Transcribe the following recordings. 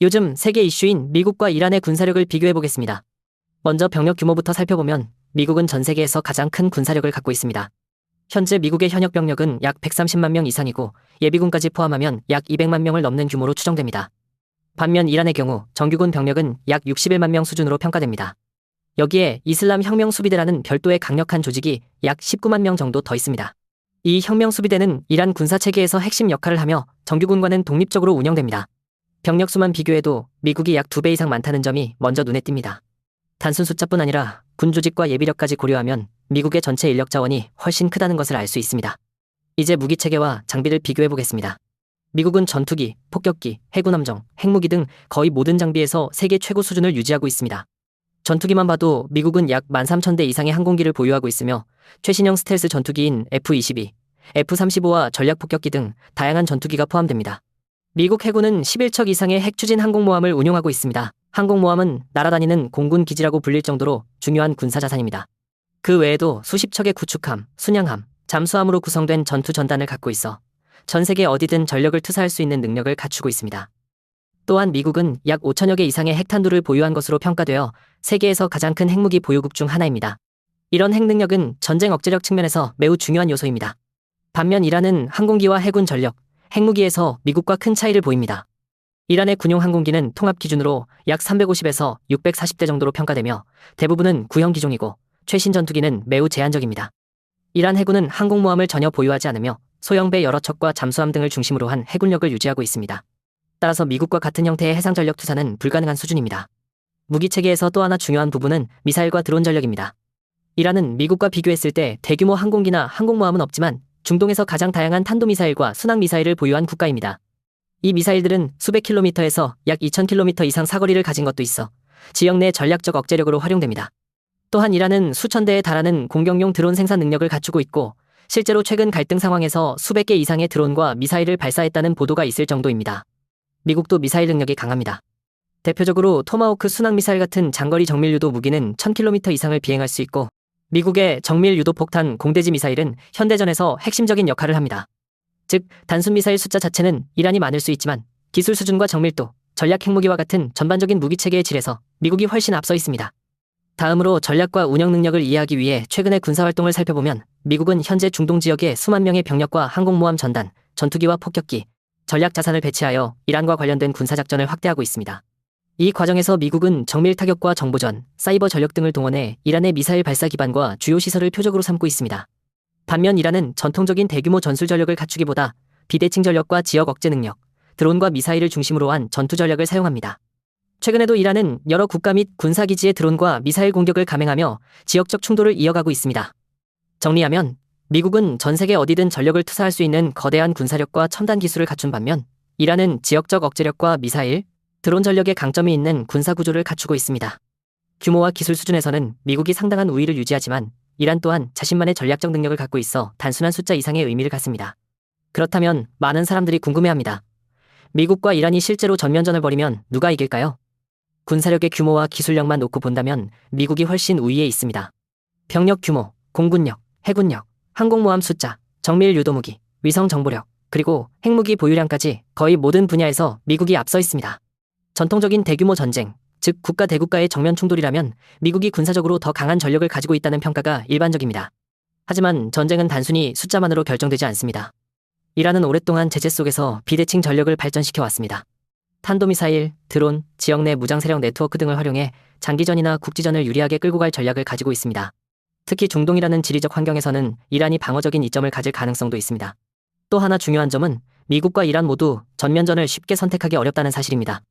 요즘 세계 이슈인 미국과 이란의 군사력을 비교해보겠습니다. 먼저 병력 규모부터 살펴보면 미국은 전 세계에서 가장 큰 군사력을 갖고 있습니다. 현재 미국의 현역 병력은 약 130만 명 이상이고 예비군까지 포함하면 약 200만 명을 넘는 규모로 추정됩니다. 반면 이란의 경우 정규군 병력은 약 61만 명 수준으로 평가됩니다. 여기에 이슬람 혁명 수비대라는 별도의 강력한 조직이 약 19만 명 정도 더 있습니다. 이 혁명 수비대는 이란 군사체계에서 핵심 역할을 하며 정규군과는 독립적으로 운영됩니다. 병력 수만 비교해도 미국이 약 2배 이상 많다는 점이 먼저 눈에 띕니다. 단순 숫자뿐 아니라 군 조직과 예비력까지 고려하면 미국의 전체 인력 자원이 훨씬 크다는 것을 알 수 있습니다. 이제 무기 체계와 장비를 비교해보겠습니다. 미국은 전투기, 폭격기, 해군함정, 핵무기 등 거의 모든 장비에서 세계 최고 수준을 유지하고 있습니다. 전투기만 봐도 미국은 약 13,000대 이상의 항공기를 보유하고 있으며 최신형 스텔스 전투기인 F-22, F-35와 전략폭격기 등 다양한 전투기가 포함됩니다. 미국 해군은 11척 이상의 핵추진 항공모함을 운용하고 있습니다. 항공모함은 날아다니는 공군 기지라고 불릴 정도로 중요한 군사자산입니다. 그 외에도 수십 척의 구축함, 순양함, 잠수함으로 구성된 전투 전단을 갖고 있어 전 세계 어디든 전력을 투사할 수 있는 능력을 갖추고 있습니다. 또한 미국은 약 5천여 개 이상의 핵탄두를 보유한 것으로 평가되어 세계에서 가장 큰 핵무기 보유국 중 하나입니다. 이런 핵능력은 전쟁 억제력 측면에서 매우 중요한 요소입니다. 반면 이란은 항공기와 해군 전력, 핵무기에서 미국과 큰 차이를 보입니다. 이란의 군용 항공기는 통합 기준으로 약 350에서 640대 정도로 평가되며 대부분은 구형 기종이고 최신 전투기는 매우 제한적입니다. 이란 해군은 항공모함을 전혀 보유하지 않으며 소형배 여러 척과 잠수함 등을 중심으로 한 해군력을 유지하고 있습니다. 따라서 미국과 같은 형태의 해상 전력 투사는 불가능한 수준입니다. 무기 체계에서 또 하나 중요한 부분은 미사일과 드론 전력입니다. 이란은 미국과 비교했을 때 대규모 항공기나 항공모함은 없지만 중동에서 가장 다양한 탄도미사일과 순항미사일을 보유한 국가입니다. 이 미사일들은 수백 킬로미터에서 약 2,000킬로미터 이상 사거리를 가진 것도 있어 지역 내 전략적 억제력으로 활용됩니다. 또한 이란은 수천 대에 달하는 공격용 드론 생산 능력을 갖추고 있고 실제로 최근 갈등 상황에서 수백 개 이상의 드론과 미사일을 발사했다는 보도가 있을 정도입니다. 미국도 미사일 능력이 강합니다. 대표적으로 토마호크 순항미사일 같은 장거리 정밀 유도 무기는 1000km 이상을 비행할 수 있고 미국의 정밀 유도 폭탄 공대지 미사일은 현대전에서 핵심적인 역할을 합니다. 즉 단순 미사일 숫자 자체는 이란이 많을 수 있지만 기술 수준과 정밀도, 전략 핵무기와 같은 전반적인 무기체계의 질에서 미국이 훨씬 앞서 있습니다. 다음으로 전략과 운영 능력을 이해하기 위해 최근의 군사활동을 살펴보면 미국은 현재 중동 지역에 수만 명의 병력과 항공모함 전단, 전투기와 폭격기, 전략 자산을 배치하여 이란과 관련된 군사작전을 확대하고 있습니다. 이 과정에서 미국은 정밀 타격과 정보전, 사이버 전력 등을 동원해 이란의 미사일 발사 기반과 주요 시설을 표적으로 삼고 있습니다. 반면 이란은 전통적인 대규모 전술 전력을 갖추기보다 비대칭 전력과 지역 억제 능력, 드론과 미사일을 중심으로 한 전투 전략을 사용합니다. 최근에도 이란은 여러 국가 및 군사기지의 드론과 미사일 공격을 감행하며 지역적 충돌을 이어가고 있습니다. 정리하면 미국은 전 세계 어디든 전력을 투사할 수 있는 거대한 군사력과 첨단 기술을 갖춘 반면 이란은 지역적 억제력과 미사일, 드론 전력에 강점이 있는 군사구조를 갖추고 있습니다. 규모와 기술 수준에서는 미국이 상당한 우위를 유지하지만 이란 또한 자신만의 전략적 능력을 갖고 있어 단순한 숫자 이상의 의미를 갖습니다. 그렇다면 많은 사람들이 궁금해합니다. 미국과 이란이 실제로 전면전을 벌이면 누가 이길까요? 군사력의 규모와 기술력만 놓고 본다면 미국이 훨씬 우위에 있습니다. 병력 규모, 공군력, 해군력, 항공모함 숫자, 정밀 유도무기, 위성 정보력, 그리고 핵무기 보유량까지 거의 모든 분야에서 미국이 앞서 있습니다. 전통적인 대규모 전쟁, 즉 국가 대국가의 정면 충돌이라면 미국이 군사적으로 더 강한 전력을 가지고 있다는 평가가 일반적입니다. 하지만 전쟁은 단순히 숫자만으로 결정되지 않습니다. 이란은 오랫동안 제재 속에서 비대칭 전력을 발전시켜 왔습니다. 탄도미사일, 드론, 지역 내 무장세력 네트워크 등을 활용해 장기전이나 국지전을 유리하게 끌고 갈 전략을 가지고 있습니다. 특히 중동이라는 지리적 환경에서는 이란이 방어적인 이점을 가질 가능성도 있습니다. 또 하나 중요한 점은 미국과 이란 모두 전면전을 쉽게 선택하기 어렵다는 사실입니다.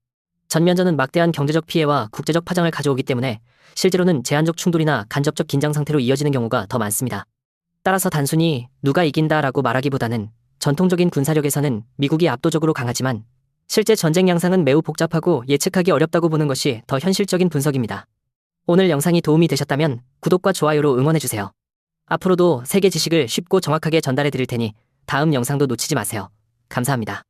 전면전은 막대한 경제적 피해와 국제적 파장을 가져오기 때문에 실제로는 제한적 충돌이나 간접적 긴장 상태로 이어지는 경우가 더 많습니다. 따라서 단순히 누가 이긴다라고 말하기보다는 전통적인 군사력에서는 미국이 압도적으로 강하지만 실제 전쟁 양상은 매우 복잡하고 예측하기 어렵다고 보는 것이 더 현실적인 분석입니다. 오늘 영상이 도움이 되셨다면 구독과 좋아요로 응원해주세요. 앞으로도 세계 지식을 쉽고 정확하게 전달해 드릴 테니 다음 영상도 놓치지 마세요. 감사합니다.